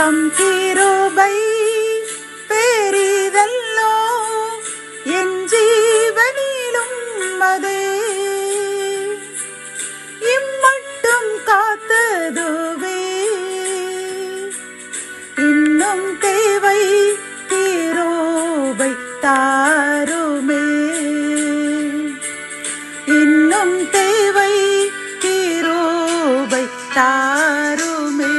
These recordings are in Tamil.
தம் கிருபை பெரிதல்லோ என் ஜீவனிலும் அதே இம்மட்டும் காத்ததுவே இன்னும் தேவை கிருபை தாருமே இன்னும் தேவை கிருபை தாருமே.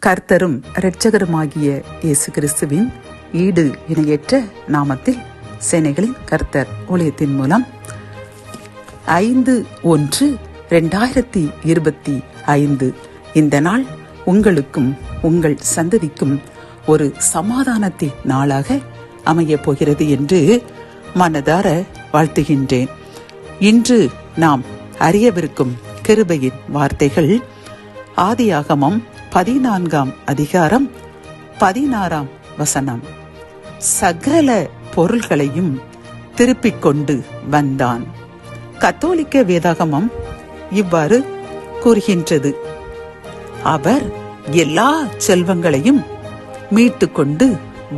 கர்த்தரும் இரட்சகருமாகிய இயேசு கிறிஸ்துவின் ஈடு இணையற்ற நாமத்தில் சேனைகளின் கர்த்தர் ஊழியத்தின் மூலம் 5/1/2025 இந்த நாள் உங்களுக்கும் உங்கள் சந்ததிக்கும் ஒரு சமாதானத்தின் நாளாக அமையப் போகிறது என்று மனதார வாழ்த்துகின்றேன். இன்று நாம் அறியவிருக்கும் கிருபையின் வார்த்தைகள் ஆதியாகமம் 14ஆம் அதிகாரம் 16ஆம் வசனம். சகல பொருள்களையும் திருப்பிக் கொண்டு வந்தான். கத்தோலிக்க வேதாகமம் இவ்வாறு கூறுகின்றது, அவர் எல்லா செல்வங்களையும் மீட்டு கொண்டு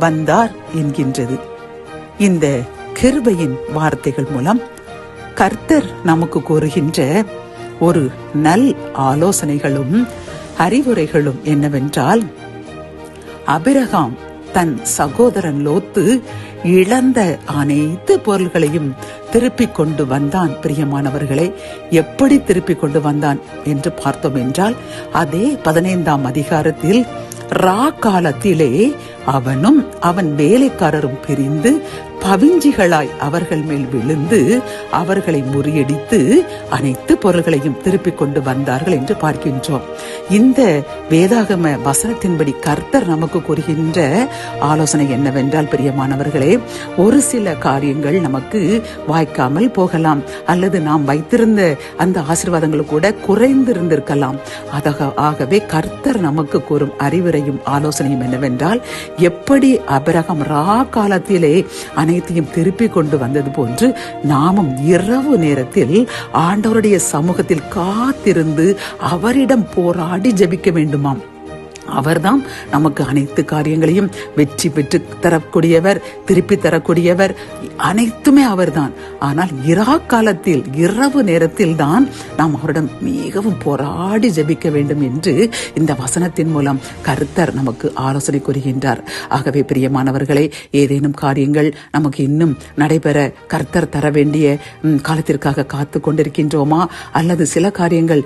வந்தார் என்கின்றது. இந்த கிருபையின் வார்த்தைகள் மூலம் கர்த்தர் நமக்கு கூறுகின்ற ஒரு நல் ஆலோசனைகளும் அறிவுரைகளும் என்னவென்றால், ஆபிரகாம் தன் சகோதரன் லோத்து இழந்த அனைத்து பொருள்களையும் திருப்பிக் கொண்டு வந்தான். பிரியமானவர்களே, எப்படி திருப்பிக் கொண்டு வந்தான் என்று பார்த்தோம் என்றால், அதே 15ஆம் அதிகாரத்தில் காலத்திலே அவனும் அவன் வேலைக்காரரும் பிரிந்து பவிஞ்சிகளாய் அவர்கள் மேல் விழுந்து அவர்களை முறியடித்து அனைத்து பொருள்களையும் திருப்பிக் கொண்டு வந்தார்கள் என்று பார்க்கின்றோம். இந்த வேதாகம வசனத்தின்படி கர்த்தர் நமக்கு கூறுகின்ற ஆலோசனை என்னவென்றால், பிரியமானவர்களே, ஒரு சில காரியங்கள் நமக்கு வாய்க்காமல் போகலாம், அல்லது நாம் வைத்திருந்த அந்த ஆசீர்வாதங்கள் கூட குறைந்திருந்திருக்கலாம். ஆகவே கர்த்தர் நமக்கு கூறும் அறிவுரையும் ஆலோசனையும் என்னவென்றால், எப்படி ஆபிரகாம் காலத்திலே அனைத்தையும் திருப்பி கொண்டு வந்தது போன்று நாமும் இரவு நேரத்தில் ஆண்டவருடைய சமூகத்தில் காத்திருந்து அவரிடம் போராடி ஜெபிக்க வேண்டுமாம். அவர்தான் நமக்கு அனைத்து காரியங்களையும் வெற்றி பெற்று தரக்கூடியவர், திருப்பி தரக்கூடியவர், அனைத்துமே அவர்தான். ஆனால் காலத்தில் இரவு நேரத்தில் தான் நாம் அவரிடம் மிகவும் போராடி ஜெபிக்க வேண்டும் என்று இந்த வசனத்தின் மூலம் கர்த்தர் நமக்கு ஆலோசனை கூறுகின்றார். ஆகவே பிரியமானவர்களே, ஏதேனும் காரியங்கள் நமக்கு இன்னும் நடைபெற கர்த்தர் தர வேண்டிய காலத்திற்காக காத்து கொண்டிருக்கின்றோமா, அல்லது சில காரியங்கள்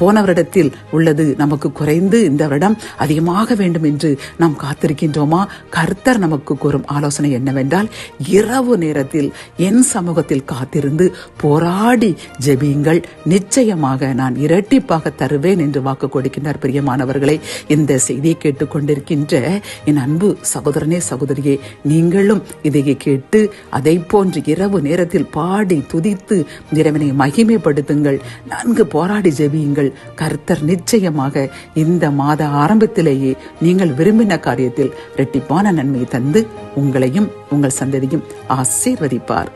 போன வருடத்தில் உள்ளது நமக்கு குறைந்து இந்த வருடம் அதிகமாக வேண்டும் என்று நாம் காத்திருக்கின்றோமா? கர்த்தர் நமக்கு கூறும் ஆலோசனை என்னவென்றால், இரவு நேரத்தில் என் சமூகத்தில் காத்திருந்து போராடி ஜெபியுங்கள், நிச்சயமாக நான் இரட்டிப்பாக தருவேன் என்று வாக்கு கொடுக்கின்றார். பிரியமானவர்களை, இந்த செய்தியை கேட்டுக்கொண்டிருக்கின்ற என் அன்பு சகோதரனே, சகோதரியே, நீங்களும் இதை கேட்டு அதை போன்று இரவு நேரத்தில் பாடி துதித்து இறைவனை மகிமைப்படுத்துங்கள், நன்கு போராடி ஜெபியுங்கள். கர்த்தர் நிச்சயமாக இந்த மாத ஆரம்பத்திலேயே நீங்கள் விரும்பின காரியத்தில் இரட்டிப்பான நன்மையை தந்து உங்களையும் உங்கள் சந்ததியும் ஆசீர்வதிப்பார்.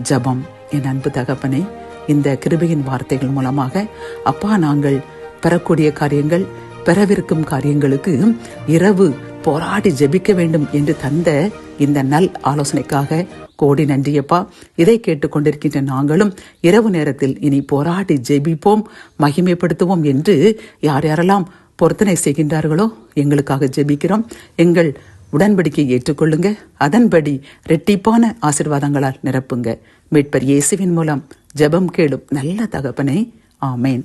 ஜெபம். என் அன்பு தகப்பனே, இந்த கிருபையின் வார்த்தைகள் மூலமாக அப்பா, நாங்கள் பெறக்கூடிய காரியங்கள், பெறவிருக்கும் காரியங்களுக்கு இரவு போராடி ஜெபிக்க வேண்டும் என்று தந்த இந்த நல் ஆலோசனைக்காக கோடி நன்றியப்பா. இதை கேட்டுக்கொண்டிருக்கின்ற நாங்களும் இரவு நேரத்தில் இனி போராடி ஜெபிப்போம், மகிமைப்படுத்துவோம் என்று யார் யாரெல்லாம் பொருத்தனை செய்கின்றார்களோ எங்களுக்காக ஜெபிக்கிறோம். எங்கள் உடன்படிக்கை ஏற்றுக்கொள்ளுங்க, அதன்படி இரட்டிப்பான ஆசீர்வாதங்களால் நிரப்புங்க. மீட்பர் இயேசுவின் மூலம் ஜெபம் கேளும் நல்ல தகப்பனே, ஆமேன்.